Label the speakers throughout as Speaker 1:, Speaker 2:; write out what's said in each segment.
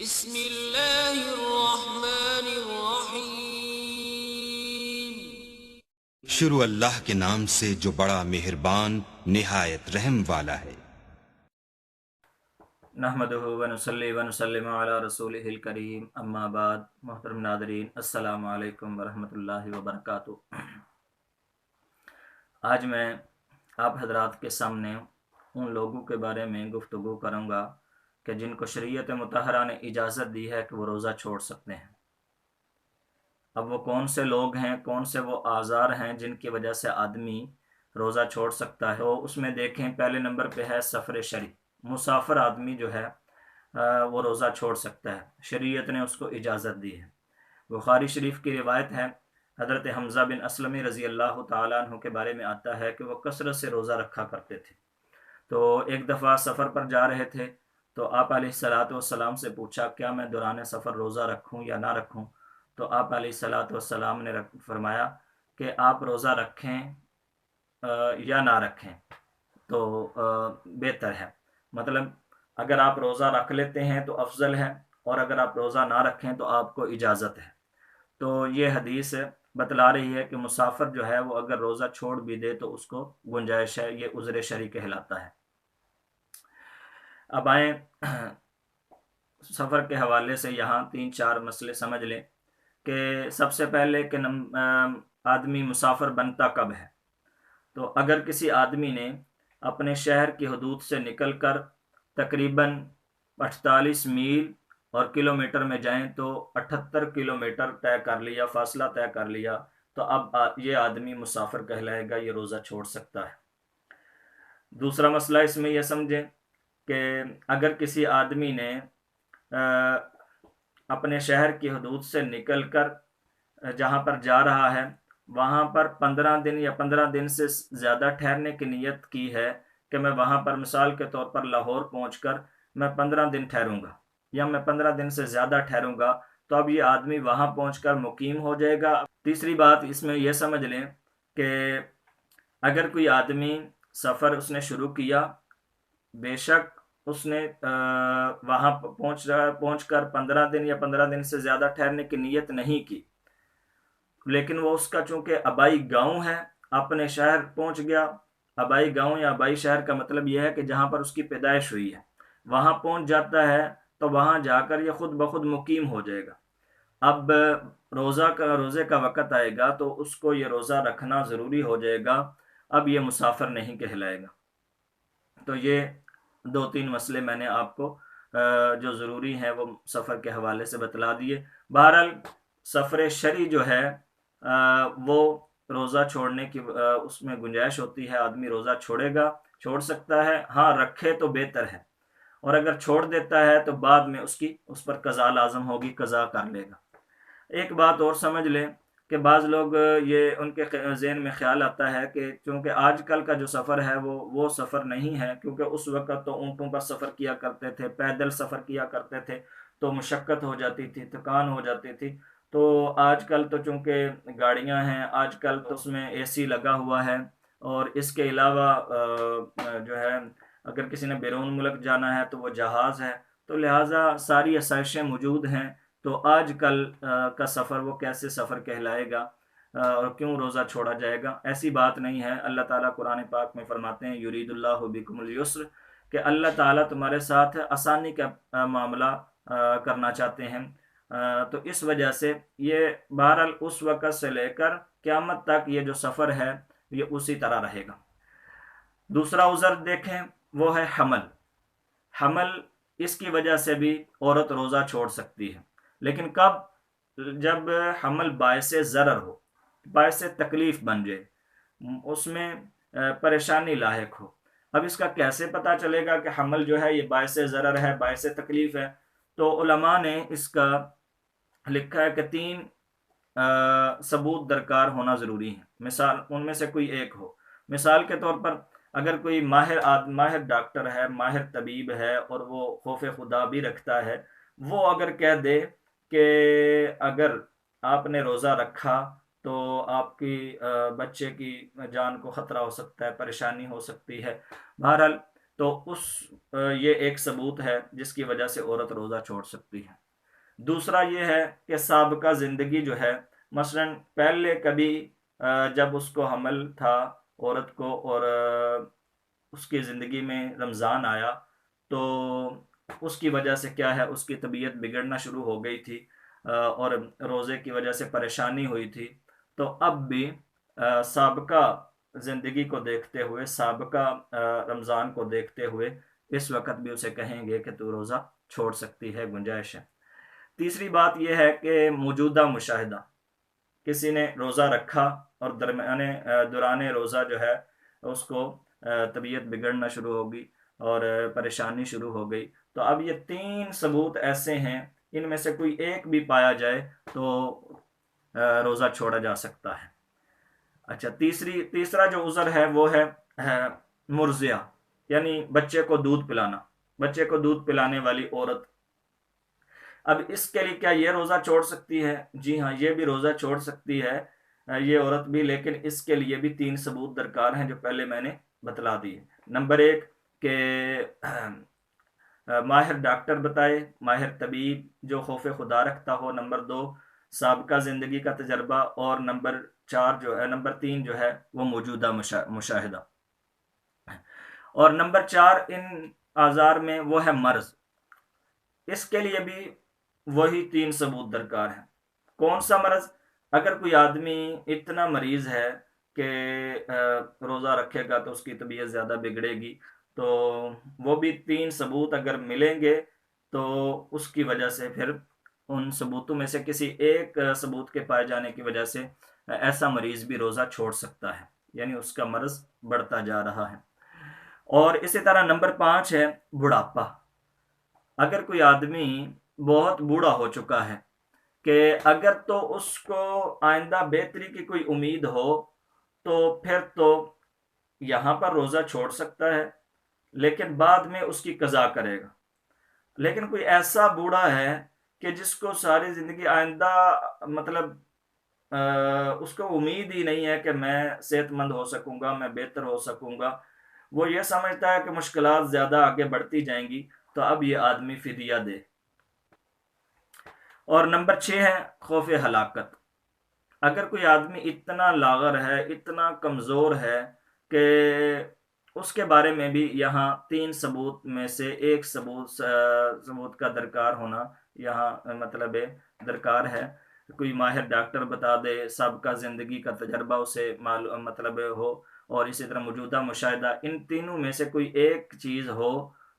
Speaker 1: بسم اللہ الرحمن الرحیم۔
Speaker 2: شروع اللہ کے نام سے جو بڑا مہربان نہایت رحم والا ہے۔
Speaker 3: نحمدہ ونصلی ونسلم علی رسولہ الکریم، اما بعد۔ محترم ناظرین، السلام علیکم ورحمۃ اللہ وبرکاتہ۔ آج میں آپ حضرات کے سامنے ان لوگوں کے بارے میں گفتگو کروں گا کہ جن کو شریعت مطہرہ نے اجازت دی ہے کہ وہ روزہ چھوڑ سکتے ہیں۔ اب وہ کون سے لوگ ہیں، کون سے وہ آزار ہیں جن کی وجہ سے آدمی روزہ چھوڑ سکتا ہے؟ تو اس میں دیکھیں، پہلے نمبر پہ ہے سفر شرعی۔ مسافر آدمی جو ہے وہ روزہ چھوڑ سکتا ہے، شریعت نے اس کو اجازت دی ہے۔ بخاری شریف کی روایت ہے، حضرت حمزہ بن اسلم رضی اللہ تعالیٰ عنہ کے بارے میں آتا ہے کہ وہ کثرت سے روزہ رکھا کرتے تھے۔ تو ایک دفعہ سفر پر جا رہے تھے تو آپ علیہ الصلاۃ والسلام سے پوچھا، کیا میں دوران سفر روزہ رکھوں یا نہ رکھوں؟ تو آپ علیہ الصلاۃ والسلام نے فرمایا کہ آپ روزہ رکھیں یا نہ رکھیں تو بہتر ہے۔ مطلب اگر آپ روزہ رکھ لیتے ہیں تو افضل ہے، اور اگر آپ روزہ نہ رکھیں تو آپ کو اجازت ہے۔ تو یہ حدیث بتلا رہی ہے کہ مسافر جو ہے وہ اگر روزہ چھوڑ بھی دے تو اس کو گنجائش ہے، یہ عذر شرعی کہلاتا ہے۔ اب آئیں سفر کے حوالے سے یہاں 3-4 مسئلے سمجھ لیں کہ سب سے پہلے کہ آدمی مسافر بنتا کب ہے؟ تو اگر کسی آدمی نے اپنے شہر کی حدود سے نکل کر تقریباً 48 میل اور کلومیٹر میں جائیں تو 78 کلومیٹر طے کر لیا، فاصلہ طے کر لیا، تو اب یہ آدمی مسافر کہلائے گا، یہ روزہ چھوڑ سکتا ہے۔ دوسرا مسئلہ اس میں یہ سمجھیں کہ اگر کسی آدمی نے اپنے شہر کی حدود سے نکل کر جہاں پر جا رہا ہے وہاں پر 15 دن یا 15 دن سے زیادہ ٹھہرنے کی نیت کی ہے کہ میں وہاں پر مثال کے طور پر لاہور پہنچ کر میں 15 دن ٹھہروں گا یا میں 15 دن سے زیادہ ٹھہروں گا، تو اب یہ آدمی وہاں پہنچ کر مقیم ہو جائے گا۔ تیسری بات اس میں یہ سمجھ لیں کہ اگر کوئی آدمی سفر اس نے شروع کیا، بے شک اس نے وہاں پہنچ کر 15 دن یا 15 دن سے زیادہ ٹھہرنے کی نیت نہیں کی، لیکن وہ اس کا چونکہ آبائی گاؤں ہے، اپنے شہر پہنچ گیا۔ آبائی گاؤں یا آبائی شہر کا مطلب یہ ہے کہ جہاں پر اس کی پیدائش ہوئی ہے، وہاں پہنچ جاتا ہے تو وہاں جا کر یہ خود بخود مقیم ہو جائے گا۔ اب روزے کا وقت آئے گا تو اس کو یہ روزہ رکھنا ضروری ہو جائے گا، اب یہ مسافر نہیں کہلائے گا۔ تو یہ 2-3 مسئلے میں نے آپ کو جو ضروری ہیں وہ سفر کے حوالے سے بتلا دیے۔ بہرحال سفر شرعی جو ہے وہ روزہ چھوڑنے کی اس میں گنجائش ہوتی ہے، آدمی روزہ چھوڑ سکتا ہے، ہاں رکھے تو بہتر ہے، اور اگر چھوڑ دیتا ہے تو بعد میں اس پر قضا لازم ہوگی، قضا کر لے گا۔ ایک بات اور سمجھ لیں کہ بعض لوگ یہ ان کے ذہن میں خیال آتا ہے کہ چونکہ آج کل کا جو سفر ہے وہ سفر نہیں ہے، کیونکہ اس وقت تو اونٹوں پر سفر کیا کرتے تھے، پیدل سفر کیا کرتے تھے تو مشقت ہو جاتی تھی، تھکان ہو جاتی تھی۔ تو آج کل تو چونکہ گاڑیاں ہیں، آج کل تو اس میں اے سی لگا ہوا ہے، اور اس کے علاوہ جو ہے اگر کسی نے بیرون ملک جانا ہے تو وہ جہاز ہے، تو لہٰذا ساری آسائشیں موجود ہیں۔ تو آج کل کا سفر وہ کیسے سفر کہلائے گا اور کیوں روزہ چھوڑا جائے گا؟ ایسی بات نہیں ہے۔ اللہ تعالیٰ قرآن پاک میں فرماتے ہیں، یرید اللہ بکم اليسر، کہ اللہ تعالیٰ تمہارے ساتھ آسانی کا معاملہ کرنا چاہتے ہیں۔ تو اس وجہ سے یہ بہرحال اس وقت سے لے کر قیامت تک یہ جو سفر ہے یہ اسی طرح رہے گا۔ دوسرا عذر دیکھیں، وہ ہے حمل۔ اس کی وجہ سے بھی عورت روزہ چھوڑ سکتی ہے، لیکن کب؟ جب حمل باعث ضرر ہو، باعث تکلیف بن جائے، اس میں پریشانی لاحق ہو۔ اب اس کا کیسے پتہ چلے گا کہ حمل جو ہے یہ باعث ضرر ہے، باعث تکلیف ہے؟ تو علماء نے اس کا لکھا ہے کہ 3 ثبوت درکار ہونا ضروری ہے، مثال ان میں سے کوئی ایک ہو۔ مثال کے طور پر اگر کوئی ماہر ڈاکٹر ہے، ماہر طبیب ہے، اور وہ خوف خدا بھی رکھتا ہے، وہ اگر کہہ دے کہ اگر آپ نے روزہ رکھا تو آپ کی بچے کی جان کو خطرہ ہو سکتا ہے، پریشانی ہو سکتی ہے۔ بہرحال تو یہ ایک ثبوت ہے جس کی وجہ سے عورت روزہ چھوڑ سکتی ہے۔ دوسرا یہ ہے کہ سابقہ زندگی جو ہے، مثلا پہلے کبھی جب اس کو حمل تھا عورت کو، اور اس کی زندگی میں رمضان آیا، تو اس کی وجہ سے کیا ہے، اس کی طبیعت بگڑنا شروع ہو گئی تھی اور روزے کی وجہ سے پریشانی ہوئی تھی، تو اب بھی سابقہ زندگی کو دیکھتے ہوئے، سابقہ رمضان کو دیکھتے ہوئے اس وقت بھی اسے کہیں گے کہ تو روزہ چھوڑ سکتی ہے، گنجائش ہے۔ تیسری بات یہ ہے کہ موجودہ مشاہدہ، کسی نے روزہ رکھا اور دوران روزہ جو ہے اس کو طبیعت بگڑنا شروع ہوگی اور پریشانی شروع ہو گئی، تو اب یہ 3 ثبوت ایسے ہیں، ان میں سے کوئی ایک بھی پایا جائے تو روزہ چھوڑا جا سکتا ہے۔ اچھا، تیسرا جو عذر ہے وہ ہے مرضیہ، یعنی بچے کو دودھ پلانا، بچے کو دودھ پلانے والی عورت۔ اب اس کے لیے کیا یہ روزہ چھوڑ سکتی ہے؟ جی ہاں، یہ بھی روزہ چھوڑ سکتی ہے یہ عورت بھی، لیکن اس کے لیے بھی 3 ثبوت درکار ہیں جو پہلے میں نے بتلا دی۔ نمبر 1 کہ ماہر ڈاکٹر بتائے، ماہر طبیب جو خوف خدا رکھتا ہو۔ نمبر 2 سابقہ زندگی کا تجربہ، اور نمبر 3 جو ہے وہ موجودہ مشاہدہ، اور نمبر 4 ان آزار میں وہ ہے مرض۔ اس کے لیے بھی وہی 3 ثبوت درکار ہیں۔ کون سا مرض؟ اگر کوئی آدمی اتنا مریض ہے کہ روزہ رکھے گا تو اس کی طبیعت زیادہ بگڑے گی، تو وہ بھی 3 ثبوت اگر ملیں گے تو اس کی وجہ سے پھر ان ثبوتوں میں سے کسی ایک ثبوت کے پائے جانے کی وجہ سے ایسا مریض بھی روزہ چھوڑ سکتا ہے، یعنی اس کا مرض بڑھتا جا رہا ہے۔ اور اسی طرح نمبر 5 ہے بڑھاپا۔ اگر کوئی آدمی بہت بوڑھا ہو چکا ہے کہ اگر تو اس کو آئندہ بہتری کی کوئی امید ہو تو پھر تو یہاں پر روزہ چھوڑ سکتا ہے، لیکن بعد میں اس کی قضا کرے گا۔ لیکن کوئی ایسا بوڑھا ہے کہ جس کو ساری زندگی آئندہ مطلب اس کو امید ہی نہیں ہے کہ میں صحت مند ہو سکوں گا، میں بہتر ہو سکوں گا، وہ یہ سمجھتا ہے کہ مشکلات زیادہ آگے بڑھتی جائیں گی، تو اب یہ آدمی فدیہ دے۔ اور نمبر 6 ہے خوف ہلاکت۔ اگر کوئی آدمی اتنا لاغر ہے، اتنا کمزور ہے کہ اس کے بارے میں بھی یہاں 3 ثبوت میں سے ایک ثبوت کا درکار ہونا یہاں مطلب درکار ہے، کوئی ماہر ڈاکٹر بتا دے، سابقہ زندگی کا تجربہ اسے مطلب ہو، اور اسی طرح موجودہ مشاہدہ، ان تینوں میں سے کوئی ایک چیز ہو،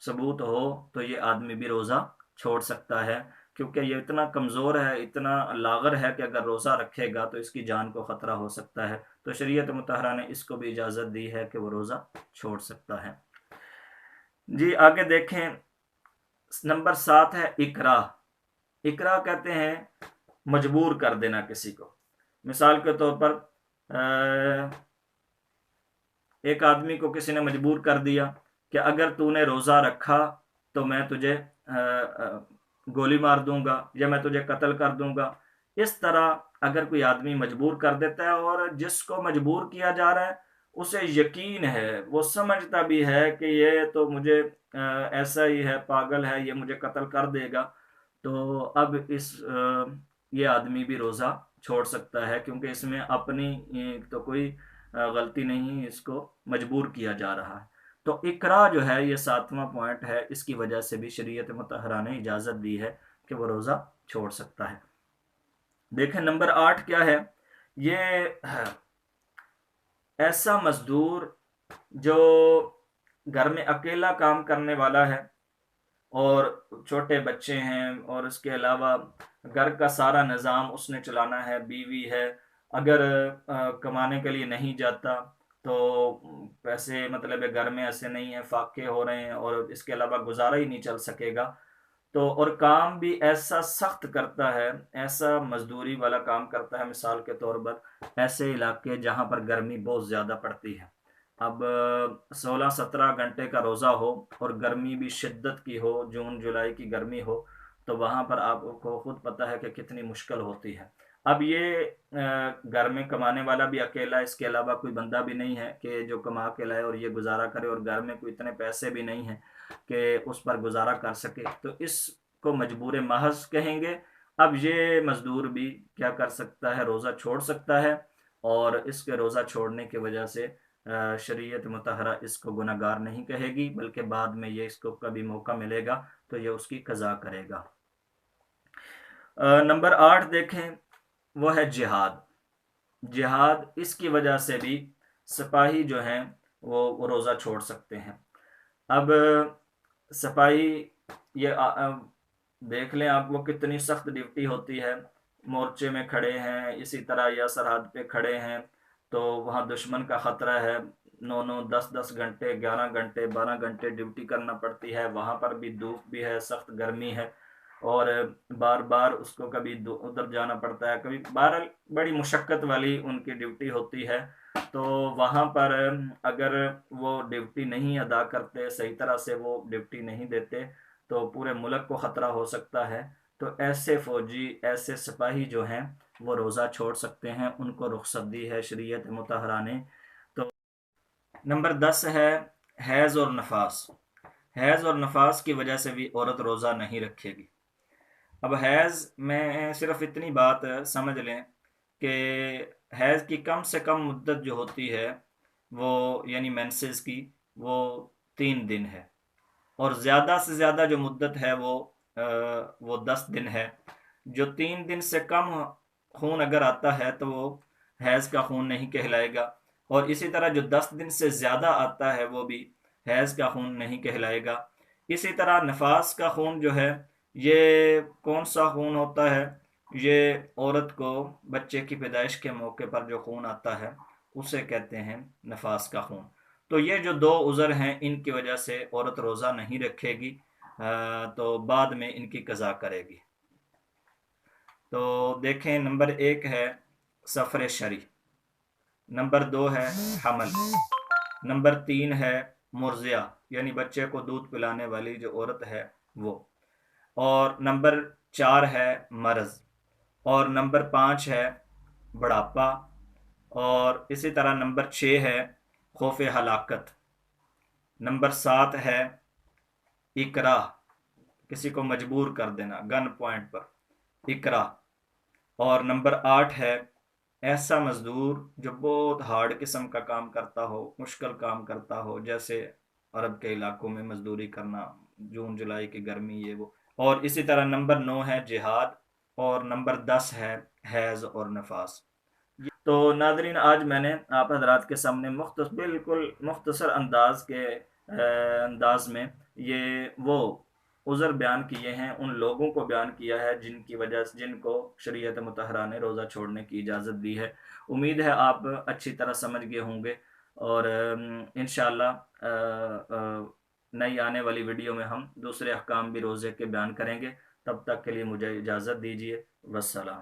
Speaker 3: ثبوت ہو، تو یہ آدمی بھی روزہ چھوڑ سکتا ہے، کیونکہ یہ اتنا کمزور ہے، اتنا لاغر ہے کہ اگر روزہ رکھے گا تو اس کی جان کو خطرہ ہو سکتا ہے، تو شریعت مطہرہ نے اس کو بھی اجازت دی ہے کہ وہ روزہ چھوڑ سکتا ہے۔ جی آگے دیکھیں، نمبر 7 ہے اکراہ۔ اکراہ کہتے ہیں مجبور کر دینا کسی کو۔ مثال کے طور پر ایک آدمی کو کسی نے مجبور کر دیا کہ اگر تو نے روزہ رکھا تو میں تجھے گولی مار دوں گا یا میں تجھے قتل کر دوں گا۔ اس طرح اگر کوئی آدمی مجبور کر دیتا ہے اور جس کو مجبور کیا جا رہا ہے اسے یقین ہے، وہ سمجھتا بھی ہے کہ یہ تو مجھے ایسا ہی ہے، پاگل ہے، یہ مجھے قتل کر دے گا، تو اب یہ آدمی بھی روزہ چھوڑ سکتا ہے، کیونکہ اس میں اپنی تو کوئی غلطی نہیں، اس کو مجبور کیا جا رہا ہے۔ تو اکراہ جو ہے یہ 7واں پوائنٹ ہے، اس کی وجہ سے بھی شریعت مطہرہ نے اجازت دی ہے کہ وہ روزہ چھوڑ سکتا ہے۔ دیکھیں نمبر 8 کیا ہے، یہ ایسا مزدور جو گھر میں اکیلا کام کرنے والا ہے اور چھوٹے بچے ہیں، اور اس کے علاوہ گھر کا سارا نظام اس نے چلانا ہے، بیوی ہے، اگر کمانے کے لیے نہیں جاتا تو پیسے مطلب گھر میں ایسے نہیں ہیں، فاقے ہو رہے ہیں، اور اس کے علاوہ گزارا ہی نہیں چل سکے گا، تو اور کام بھی ایسا سخت کرتا ہے، ایسا مزدوری والا کام کرتا ہے، مثال کے طور پر ایسے علاقے جہاں پر گرمی بہت زیادہ پڑتی ہے، اب 16-17 گھنٹے کا روزہ ہو اور گرمی بھی شدت کی ہو، جون جولائی کی گرمی ہو، تو وہاں پر آپ کو خود پتہ ہے کہ کتنی مشکل ہوتی ہے۔ اب یہ گھر میں کمانے والا بھی اکیلا، اس کے علاوہ کوئی بندہ بھی نہیں ہے کہ جو کما کے لائے اور یہ گزارا کرے، اور گھر میں کوئی اتنے پیسے بھی نہیں ہیں کہ اس پر گزارا کر سکے، تو اس کو مجبور محض کہیں گے۔ اب یہ مزدور بھی کیا کر سکتا ہے؟ روزہ چھوڑ سکتا ہے، اور اس کے روزہ چھوڑنے کی وجہ سے شریعت مطہرہ اس کو گناہگار نہیں کہے گی، بلکہ بعد میں یہ اس کو کبھی موقع ملے گا تو یہ اس کی قضا کرے گا۔ نمبر 8 دیکھیں، وہ ہے جہاد۔ جہاد، اس کی وجہ سے بھی سپاہی جو ہیں وہ روزہ چھوڑ سکتے ہیں۔ اب سپاہی، یہ دیکھ لیں آپ، وہ کتنی سخت ڈیوٹی ہوتی ہے، مورچے میں کھڑے ہیں، اسی طرح یا سرحد پہ کھڑے ہیں تو وہاں دشمن کا خطرہ ہے، 9 10 گھنٹے، 11 گھنٹے، 12 گھنٹے ڈیوٹی کرنا پڑتی ہے، وہاں پر بھی دھوپ بھی ہے، سخت گرمی ہے، اور بار بار اس کو کبھی ادھر جانا پڑتا ہے، کبھی بہرحال بڑی مشقت والی ان کی ڈیوٹی ہوتی ہے۔ تو وہاں پر اگر وہ ڈیوٹی نہیں ادا کرتے، صحیح طرح سے وہ ڈیوٹی نہیں دیتے، تو پورے ملک کو خطرہ ہو سکتا ہے۔ تو ایسے فوجی، ایسے سپاہی جو ہیں وہ روزہ چھوڑ سکتے ہیں، ان کو رخصت دی ہے شریعت مطہرہ نے۔ تو نمبر 10 ہے حیض اور نفاس۔ حیض اور نفاس کی وجہ سے بھی عورت روزہ نہیں رکھے گی۔ اب حیض میں صرف اتنی بات سمجھ لیں کہ حیض کی کم سے کم مدت جو ہوتی ہے وہ، یعنی مینسز کی، وہ 3 دن ہے، اور زیادہ سے زیادہ جو مدت ہے وہ 10 دن ہے۔ جو 3 دن سے کم خون اگر آتا ہے تو وہ حیض کا خون نہیں کہلائے گا، اور اسی طرح جو 10 دن سے زیادہ آتا ہے وہ بھی حیض کا خون نہیں کہلائے گا۔ اسی طرح نفاس کا خون جو ہے، یہ کون سا خون ہوتا ہے؟ یہ عورت کو بچے کی پیدائش کے موقع پر جو خون آتا ہے اسے کہتے ہیں نفاس کا خون۔ تو یہ جو 2 عذر ہیں، ان کی وجہ سے عورت روزہ نہیں رکھے گی، تو بعد میں ان کی قضا کرے گی۔ تو دیکھیں، نمبر 1 ہے سفر شرعی، نمبر 2 ہے حمل، نمبر 3 ہے مرضعہ، یعنی بچے کو دودھ پلانے والی جو عورت ہے وہ، اور نمبر 4 ہے مرض، اور نمبر 5 ہے بڑھاپا، اور اسی طرح نمبر 6 ہے خوف ہلاکت، نمبر 7 ہے اکراہ، کسی کو مجبور کر دینا گن پوائنٹ پر، اکراہ، اور نمبر 8 ہے ایسا مزدور جو بہت ہارڈ قسم کا کام کرتا ہو، مشکل کام کرتا ہو، جیسے عرب کے علاقوں میں مزدوری کرنا، جون جولائی کی گرمی، یہ وہ، اور اسی طرح نمبر 9 ہے جہاد، اور نمبر 10 ہے حیض اور نفاس۔ تو ناظرین، آج میں نے آپ حضرات کے سامنے بالکل مختصر انداز میں یہ وہ عذر بیان کیے ہیں، ان لوگوں کو بیان کیا ہے جن کی وجہ سے، جن کو شریعت مطہرہ نے روزہ چھوڑنے کی اجازت دی ہے۔ امید ہے آپ اچھی طرح سمجھ گئے ہوں گے، اور انشاءاللہ نئی آنے والی ویڈیو میں ہم دوسرے احکام بھی روزے کے بیان کریں گے۔ تب تک کے لیے مجھے اجازت دیجیے، والسلام۔